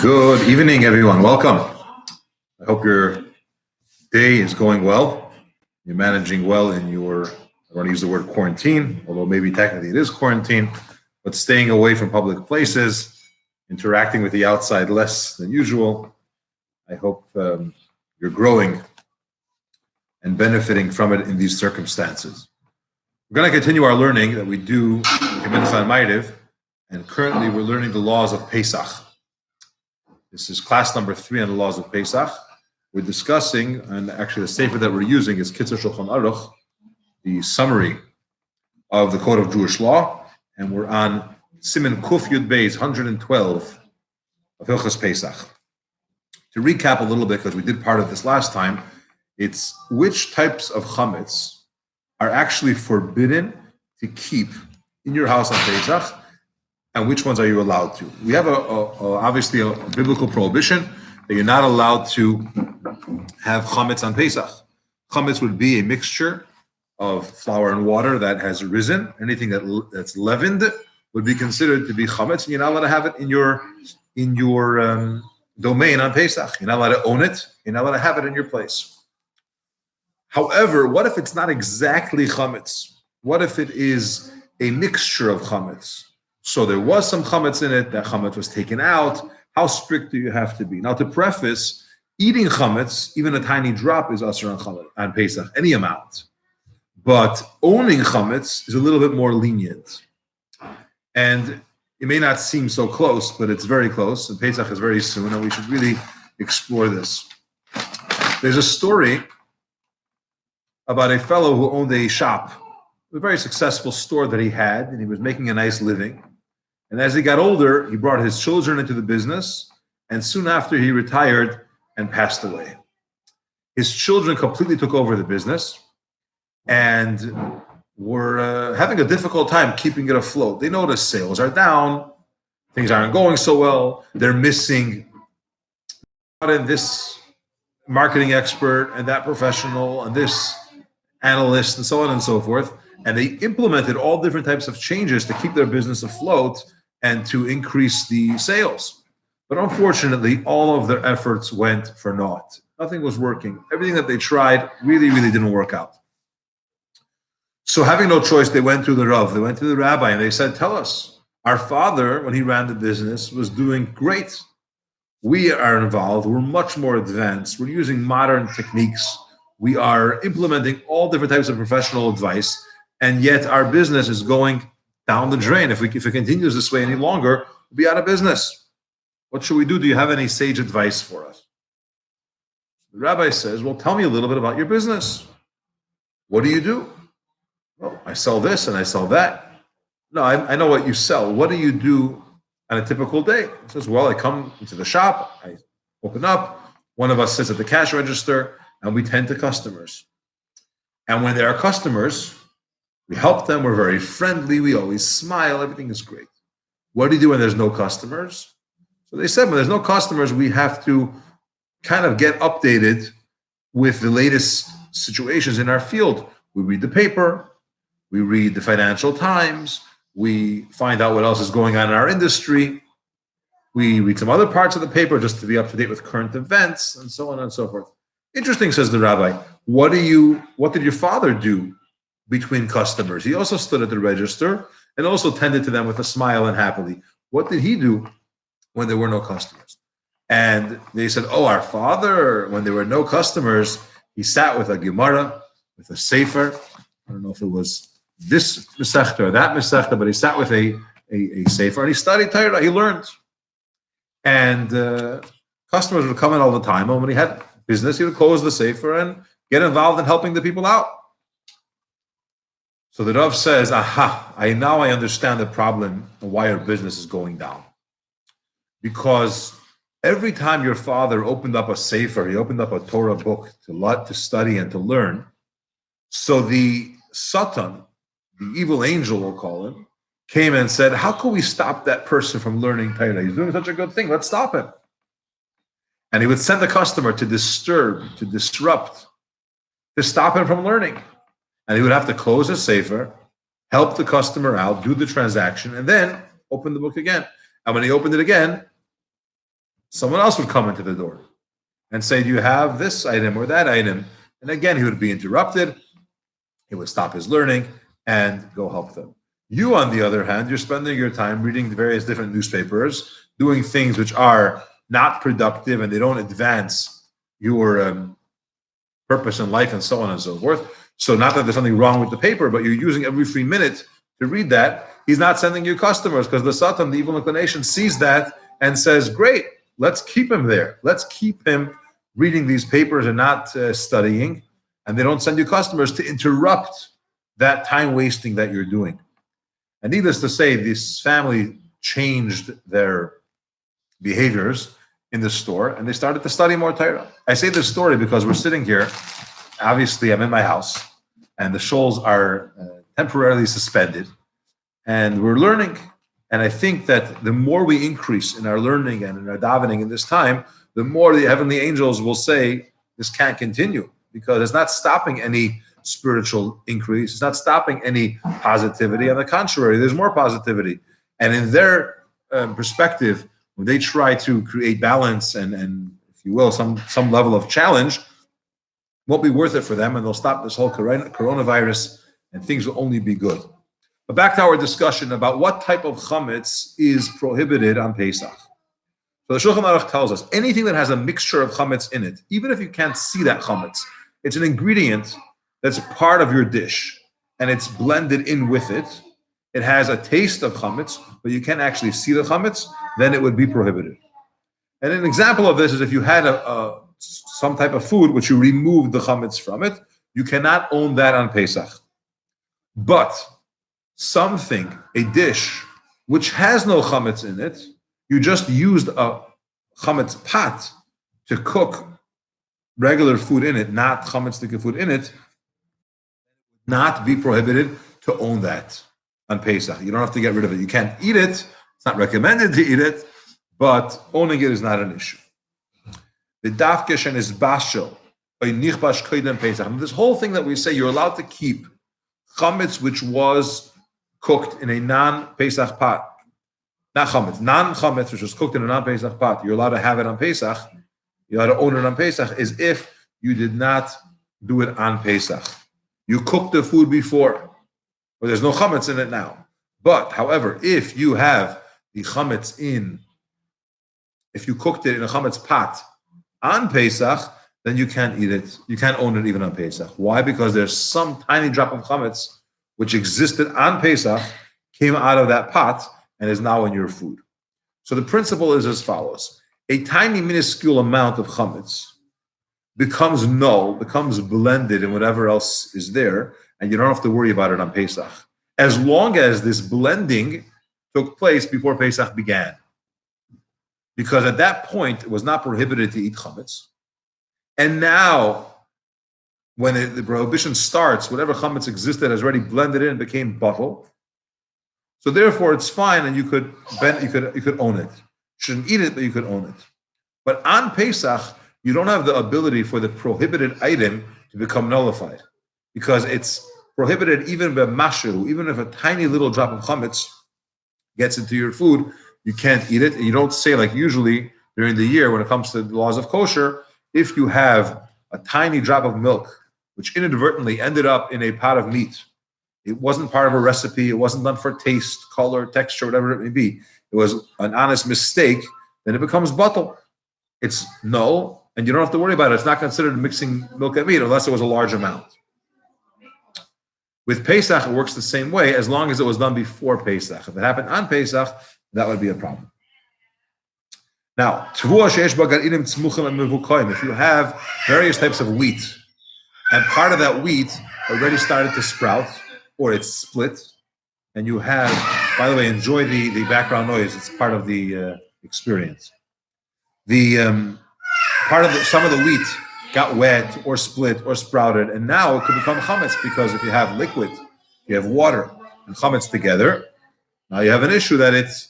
Good evening, everyone. Welcome. I hope your day is going well. You're managing well in your, I want to use the word quarantine, although maybe technically it is quarantine, but staying away from public places, interacting with the outside less than usual. I hope you're growing and benefiting from it in these circumstances. We're going to continue our learning that we do in Kemensan Ma'ariv, and currently we're learning the laws of Pesach. This is class number 3 on the laws of Pesach. We're discussing, and actually the sefer that we're using is Kitzur Shulchan Aruch, the summary of the Code of Jewish Law, and we're on Siman Kuf Yud Beis 112 of Hilchos Pesach. To recap a little bit, because we did part of this last time, it's which types of chametz are actually forbidden to keep in your house on Pesach, and which ones are you allowed to? We have obviously a biblical prohibition that you're not allowed to have chametz on Pesach. Chametz would be a mixture of flour and water that has risen. Anything that's leavened would be considered to be chametz, and you're not allowed to have it in your domain on Pesach. You're not allowed to own it. You're not allowed to have it in your place. However, what if it's not exactly chametz? What if it is a mixture of chametz? So there was some chametz in it, that chametz was taken out. How strict do you have to be? Now, to preface, eating chametz, even a tiny drop, is asur on Pesach, any amount. But owning chametz is a little bit more lenient. And it may not seem so close, but it's very close, and Pesach is very soon, and we should really explore this. There's a story about a fellow who owned a shop, a very successful store that he had, and he was making a nice living. And as he got older, he brought his children into the business, and soon after he retired and passed away. His children completely took over the business and were having a difficult time keeping it afloat. They notice sales are down, things aren't going so well, they're missing this marketing expert and that professional and this analyst and so on and so forth. And they implemented all different types of changes to keep their business afloat and to increase the sales. But unfortunately, all of their efforts went for naught. Nothing was working. Everything that they tried really didn't work out. So having no choice, they went to the Rav, they went to the rabbi, and they said, tell us, our father, when he ran the business, was doing great. We are involved. We're much more advanced. We're using modern techniques. We are implementing all different types of professional advice. And yet our business is going down the drain. If it continues this way any longer, we'll be out of business. What should we do? Do you have any sage advice for us? The rabbi says, well, tell me a little bit about your business. What do you do? Well, I sell this and I sell that. No, I know what you sell. What do you do on a typical day? He says, well, I come into the shop, I open up, one of us sits at the cash register, and we tend to customers. And when there are customers, we help them, we're very friendly, we always smile, everything is great. What do you do when there's no customers? So they said, when there's no customers, we have to kind of get updated with the latest situations in our field. We read the paper, we read the Financial Times, we find out what else is going on in our industry, we read some other parts of the paper just to be up to date with current events, and so on and so forth. Interesting, says the rabbi. What did your father do between customers? He also stood at the register and also tended to them with a smile and happily. What did he do when there were no customers? And they said, oh, our father, when there were no customers, he sat with a Gemara, with a Sefer. I don't know if it was this Masechta or that Masechta, but he sat with a Sefer and he studied Torah, he learned. And customers would come in all the time, and when he had business, he would close the Sefer and get involved in helping the people out. So the Rav says, I understand the problem and why your business is going down. Because every time your father opened up a sefer, he opened up a Torah book to study and to learn. So the Satan, the evil angel we'll call him, came and said, how can we stop that person from learning Torah? He's doing such a good thing, let's stop him. And he would send the customer to disturb, to disrupt, to stop him from learning. And he would have to close his sefer, help the customer out, do the transaction, and then open the book again. And when he opened it again, someone else would come into the door and say, do you have this item or that item? And again, he would be interrupted. He would stop his learning and go help them. You, on the other hand, you're spending your time reading the various different newspapers, doing things which are not productive and they don't advance your purpose in life and so on and so forth. So not that there's something wrong with the paper, but you're using every free minute to read that. He's not sending you customers because the Satan, the evil inclination, sees that and says, great, let's keep him there. Let's keep him reading these papers and not studying. And they don't send you customers to interrupt that time wasting that you're doing. And needless to say, this family changed their behaviors in the store and they started to study more Torah. I say this story because we're sitting here. Obviously, I'm in my house and the shoals are temporarily suspended and we're learning. And I think that the more we increase in our learning and in our davening in this time, the more the heavenly angels will say, this can't continue because it's not stopping any spiritual increase. It's not stopping any positivity. On the contrary, there's more positivity. And in their perspective, when they try to create balance and if you will, some level of challenge, won't be worth it for them, and they'll stop this whole coronavirus, and things will only be good. But back to our discussion about what type of chametz is prohibited on Pesach. So the Shulchan Aruch tells us anything that has a mixture of chametz in it, even if you can't see that chametz, it's an ingredient that's part of your dish, and it's blended in with it. It has a taste of chametz, but you can't actually see the chametz, then it would be prohibited. And an example of this is if you had some type of food which you removed the chametz from it, you cannot own that on Pesach. But something, a dish, which has no chametz in it, you just used a chametz pot to cook regular food in it, not chametz food in it, not be prohibited to own that on Pesach. You don't have to get rid of it. You can't eat it. It's not recommended to eat it, but owning it is not an issue. The dafkesh is basho, Pesach. And this whole thing that we say you're allowed to keep chametz which was cooked in a non-Pesach pot. Not chametz, non-chametz which was cooked in a non-Pesach pot. You're allowed to have it on Pesach. You're allowed to own it on Pesach as if you did not do it on Pesach. You cooked the food before, but there's no chametz in it now. But, however, if you have the chametz if you cooked it in a chametz pot on Pesach, then you can't eat it. You can't own it even on Pesach. Why? Because there's some tiny drop of chametz which existed on Pesach, came out of that pot, and is now in your food. So the principle is as follows. A tiny, minuscule amount of chametz becomes blended in whatever else is there, and you don't have to worry about it on Pesach, as long as this blending took place before Pesach began. Because at that point, it was not prohibited to eat chametz. And now, when the prohibition starts, whatever chametz existed has already blended in and became bottle. So therefore, it's fine, and you could own it. Shouldn't eat it, but you could own it. But on Pesach, you don't have the ability for the prohibited item to become nullified, because it's prohibited even by mashiru, even if a tiny little drop of chametz gets into your food, you can't eat it. And you don't say, like usually during the year when it comes to the laws of kosher, if you have a tiny drop of milk which inadvertently ended up in a pot of meat, it wasn't part of a recipe, it wasn't done for taste, color, texture, whatever it may be, it was an honest mistake, then it becomes batel. It's null, and you don't have to worry about it. It's not considered mixing milk and meat unless it was a large amount. With Pesach, it works the same way as long as it was done before Pesach. If it happened on Pesach, that would be a problem. Now, if you have various types of wheat, and part of that wheat already started to sprout, or it's split, and you have, by the way, enjoy the background noise, it's part of the experience. Some of the wheat got wet or split or sprouted, and now it could become chametz, because if you have liquid, you have water and chametz together, now you have an issue that it's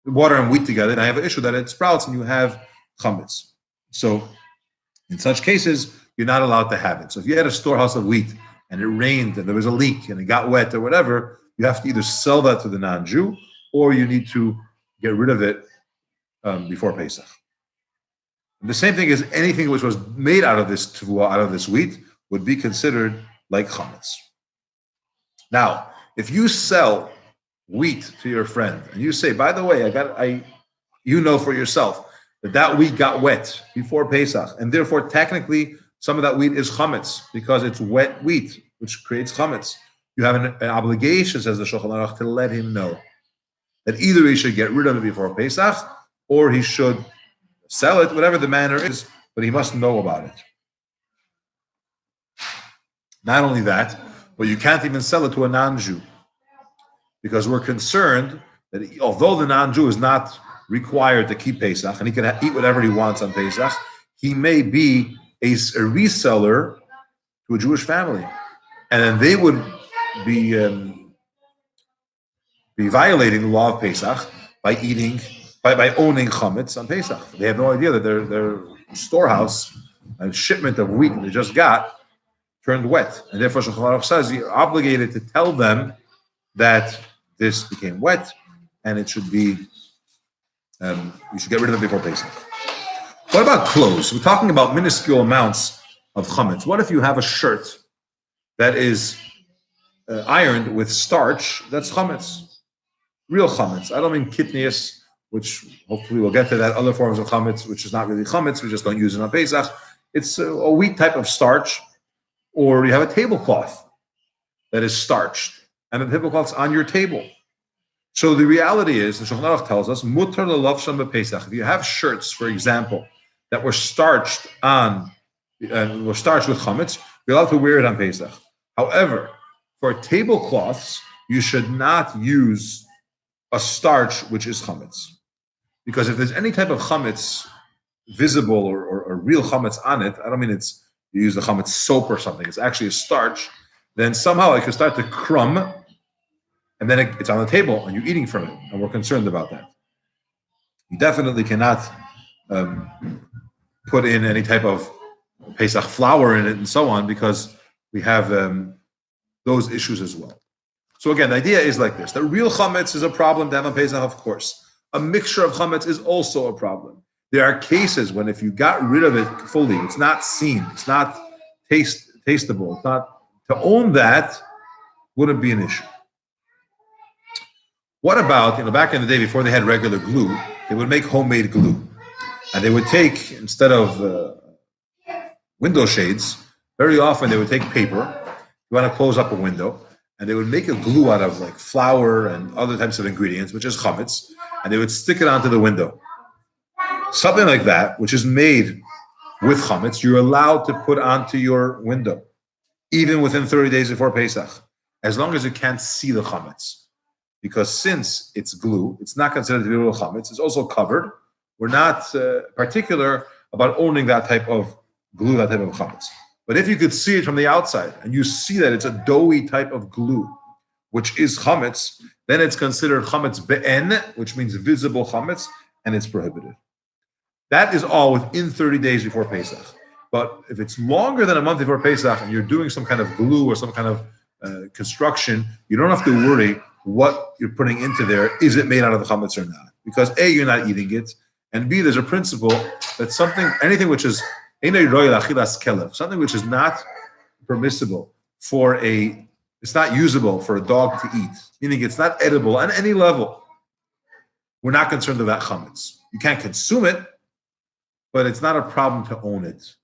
water and wheat together, and I have an issue that it sprouts and you have chametz. So in such cases, you're not allowed to have it. So if you had a storehouse of wheat and it rained and there was a leak and it got wet or whatever, you have to either sell that to the non-Jew or you need to get rid of it before Pesach. And the same thing is anything which was made out of this tevua, out of this wheat, would be considered like chametz. Now, if you sell wheat to your friend and you say, by the way, you know for yourself that wheat got wet before Pesach, and therefore technically some of that wheat is chametz because it's wet wheat, which creates chametz. You have an obligation, says the Shulchan Aruch, to let him know that either he should get rid of it before Pesach or he should sell it, whatever the manner is, but he must know about it. Not only that, but you can't even sell it to a non-Jew because we're concerned that although the non-Jew is not required to keep Pesach and he can eat whatever he wants on Pesach, he may be a reseller to a Jewish family, and then they would be violating the law of Pesach by owning chametz on Pesach. They have no idea that their storehouse, a shipment of wheat they just got, turned wet, and therefore Shulchan Aruch says you're obligated to tell them that this became wet, and it should be you should get rid of it before Pesach. What about clothes? We're talking about minuscule amounts of chametz. What if you have a shirt that is ironed with starch? That's chametz, real chametz. I don't mean kitnius, which hopefully we'll get to that, other forms of chametz, which is not really chametz. We just don't use it on Pesach. It's a wheat type of starch, or you have a tablecloth that is starched, and the tablecloth's on your table. So the reality is, the Shulchan Aruch tells us, mutar lelavshan b'Pesach. If you have shirts, for example, that were starched with chametz, you're allowed to wear it on Pesach. However, for tablecloths, you should not use a starch which is chametz, because if there's any type of chametz visible or real chametz on it, I don't mean you use the chametz soap or something. It's actually a starch. Then somehow it could start to crumb, and then it's on the table and you're eating from it, and we're concerned about that. You definitely cannot put in any type of Pesach flour in it and so on, because we have those issues as well. So again, the idea is like this: the real chametz is a problem to have on Pesach, of course. A mixture of chametz is also a problem. There are cases when if you got rid of it fully, it's not seen, it's not tasteable, it's not, to own that wouldn't be an issue. What about, back in the day before they had regular glue, they would make homemade glue. And they would take, instead of window shades, very often they would take paper. You want to close up a window, and they would make a glue out of like flour and other types of ingredients, which is chametz, and they would stick it onto the window. Something like that, which is made with chametz, you're allowed to put onto your window, even within 30 days before Pesach, as long as you can't see the chametz. Because since it's glue, it's not considered to be real chametz. It's also covered. We're not particular about owning that type of glue, that type of chametz. But if you could see it from the outside and you see that it's a doughy type of glue, which is chametz, then it's considered chametz be'en, which means visible chametz, and it's prohibited. That is all within 30 days before Pesach. But if it's longer than a month before Pesach and you're doing some kind of glue or some kind of construction, you don't have to worry what you're putting into there. Is it made out of the chametz or not? Because A, you're not eating it, and B, there's a principle that anything which is something which is not permissible it's not usable for a dog to eat, meaning it's not edible on any level. We're not concerned about chametz. You can't consume it, but it's not a problem to own it.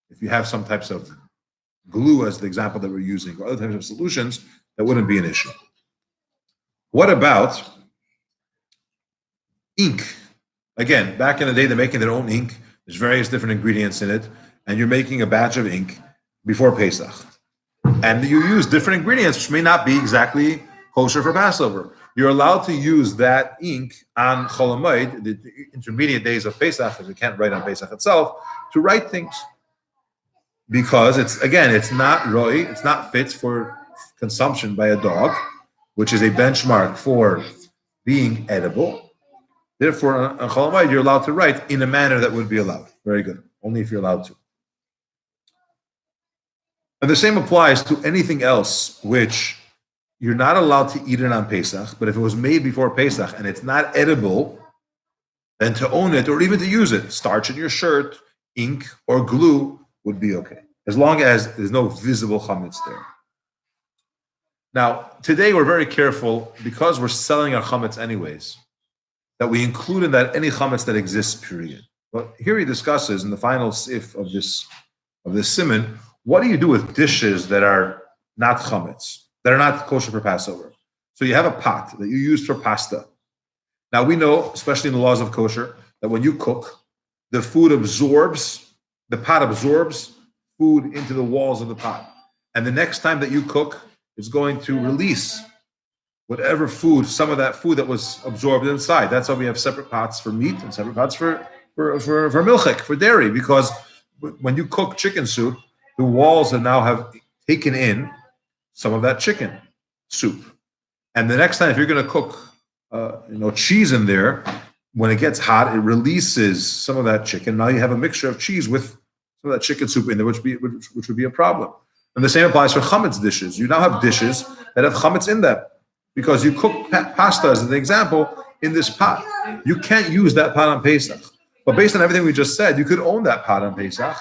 If you have some types of glue, as the example that we're using, or other types of solutions, that wouldn't be an issue. What about ink? Again, back in the day, they're making their own ink. There's various different ingredients in it, and you're making a batch of ink before Pesach. And you use different ingredients, which may not be exactly kosher for Passover. You're allowed to use that ink on Chol Hamoed, the intermediate days of Pesach, because you can't write on Pesach itself, to write things. Because it's not roi, it's not fit for consumption by a dog, which is a benchmark for being edible. Therefore, on Chol Hamoed, you're allowed to write in a manner that would be allowed. Very good. Only if you're allowed to. And the same applies to anything else which you're not allowed to eat it on Pesach, but if it was made before Pesach and it's not edible, then to own it or even to use it, starch in your shirt, ink, or glue would be okay, as long as there's no visible chametz there. Now, today we're very careful, because we're selling our chametz anyways, that we include in that any chametz that exists, period. But here he discusses in the final sif of this siman, what do you do with dishes that are not chametz, that are not kosher for Passover? So you have a pot that you use for pasta. Now we know, especially in the laws of kosher, that when you cook, the pot absorbs food into the walls of the pot. And the next time that you cook, it's going to release whatever food, some of that food that was absorbed inside. That's why we have separate pots for meat and separate pots for milchik, for dairy, because when you cook chicken soup, the walls have taken in some of that chicken soup. And the next time, if you're going to cook cheese in there, when it gets hot, it releases some of that chicken. Now you have a mixture of cheese with some of that chicken soup in there, which would be a problem. And the same applies for chametz dishes. You now have dishes that have chametz in them, because you cook pasta, as an example, in this pot. You can't use that pot on Pesach. But based on everything we just said, you could own that pot on Pesach,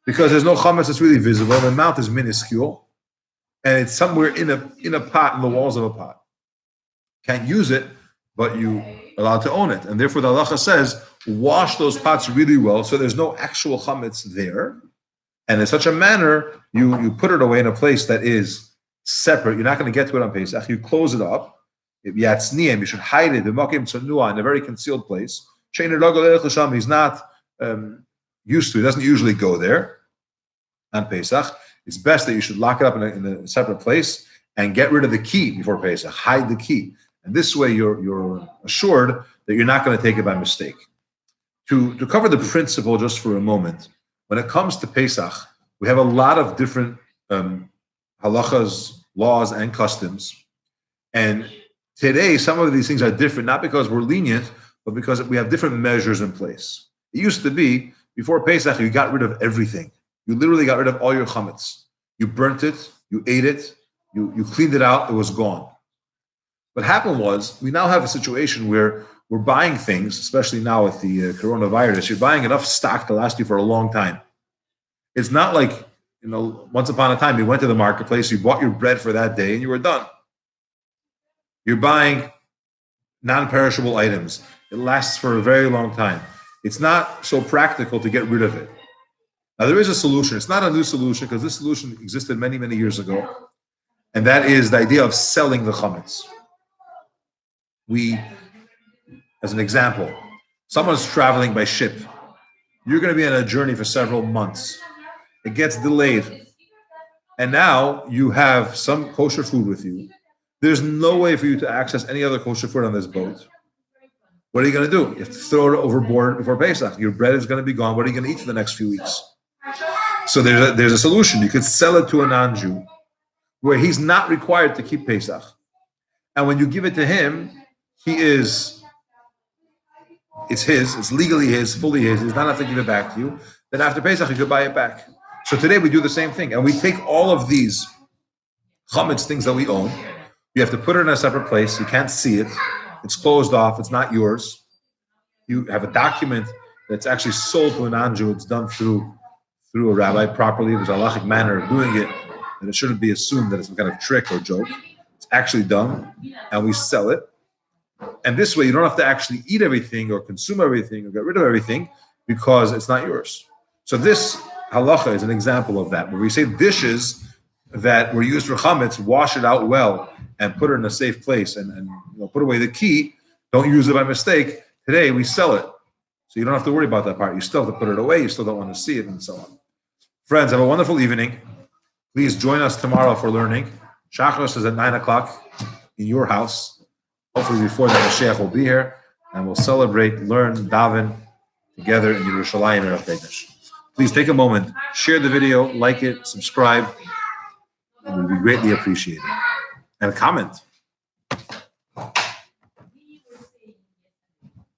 because there's no chametz that's really visible. The amount is minuscule, and it's somewhere in a pot, in the walls of a pot. Can't use it, but you allowed to own it. And therefore the halacha says, wash those pots really well so there's no actual chametz there. And in such a manner, you put it away in a place that is separate. You're not going to get to it on Pesach. You close it up. You should hide it in a very concealed place. He's not used to it. Doesn't usually go there on Pesach. It's best that you should lock it up in a separate place and get rid of the key before Pesach. Hide the key. And this way you're assured that you're not going to take it by mistake. To cover the principle just for a moment, when it comes to Pesach, we have a lot of different halachas, laws, and customs. And today, some of these things are different, not because we're lenient, but because we have different measures in place. It used to be, before Pesach, you got rid of everything. You literally got rid of all your chametz. You burnt it, you ate it, you cleaned it out, it was gone. What happened was, we now have a situation where we're buying things, especially now with the coronavirus, you're buying enough stock to last you for a long time. It's not like, once upon a time, you went to the marketplace, you bought your bread for that day, and you were done. You're buying non-perishable items. It lasts for a very long time. It's not so practical to get rid of it. Now, there is a solution. It's not a new solution, because this solution existed many, many years ago. And that is the idea of selling the chametz. As an example, someone's traveling by ship. You're going to be on a journey for several months. It gets delayed. And now you have some kosher food with you. There's no way for you to access any other kosher food on this boat. What are you going to do? You have to throw it overboard before Pesach. Your bread is going to be gone. What are you going to eat for the next few weeks? So there's a solution. You could sell it to a non-Jew where he's not required to keep Pesach. And when you give it to him, it's his, it's legally his, fully his. He does not have to give it back to you. Then after Pesach, you could buy it back. So today we do the same thing. And we take all of these chametz, things that we own. You have to put it in a separate place. You can't see it. It's closed off. It's not yours. You have a document that's actually sold to a non-Jew. It's done through a rabbi properly. There's a halachic manner of doing it. And it shouldn't be assumed that it's some kind of trick or joke. It's actually done. And we sell it. And this way, you don't have to actually eat everything or consume everything or get rid of everything because it's not yours. So this halacha is an example of that, where we say dishes that were used for chametz, wash it out well and put it in a safe place and put away the key. Don't use it by mistake. Today, we sell it. So you don't have to worry about that part. You still have to put it away. You still don't want to see it and so on. Friends, have a wonderful evening. Please join us tomorrow for learning. Shachros is at 9:00 in your house. Hopefully before that, Mashiach will be here, and we'll celebrate, learn, daven together in Yerushalayim Erev Kodesh. Please take a moment, share the video, like it, subscribe. It would be greatly appreciated. And comment.